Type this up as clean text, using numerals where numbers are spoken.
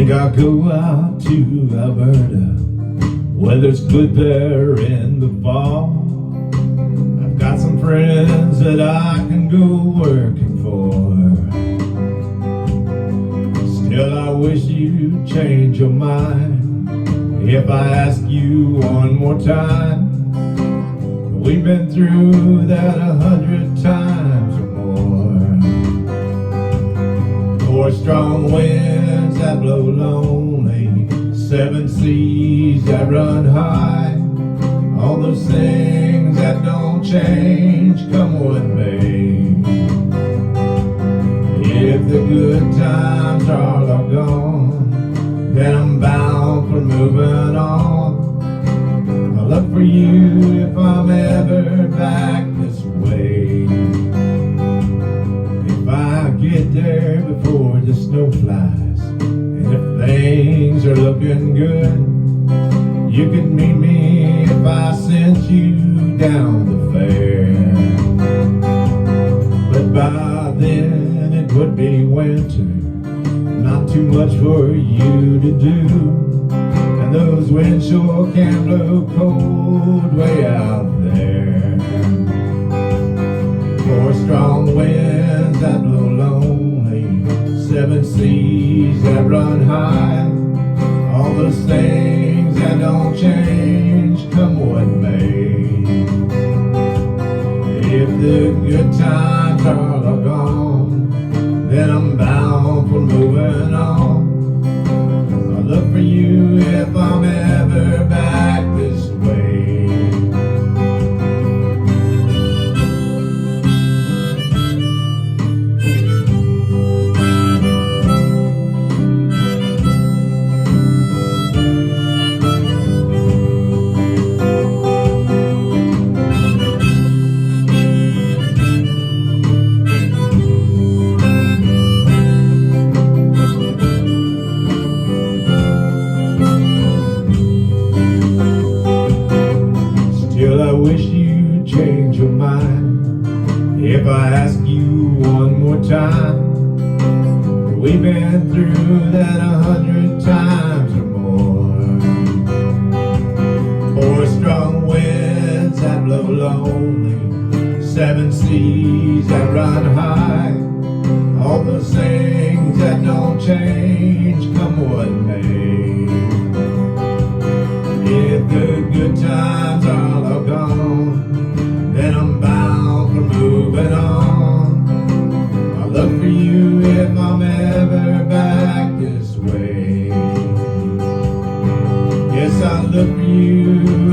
think I'll go out to Alberta. Weather's good there in the fall. I've got some friends that I can go working for. Still, I wish you'd change your mind if I ask you one more time. We've been through that 100 times or more. Four strong winds that blow lonely, 7 seas that run high. All those things that don't change, come what may. If the good times are all gone, then I'm bound for moving on. I'll look for you if I'm ever back this way. If I get there before the snow flies, and if things are looking good, you could meet me if I sent you down the fair. But by then it would be winter, not too much for you to do. And those winds sure can blow cold way out there. Four strong winds that blow lonely, 7 seas that run high. All those things that don't change, come what may. If the good times are all gone, then I'm bound for moving on. I'll look for you if I'm ever back this way. Still, I wish you'd change your mind if I ask you one more time. We've been through that 100 times or more. Four strong winds that blow lonely, 7 seas that run high. All those things that don't change, come what may. If the good times are all gone, then I'm bound for moving on. I'll look for you if I'm ever back this way. Yes, I'll look for you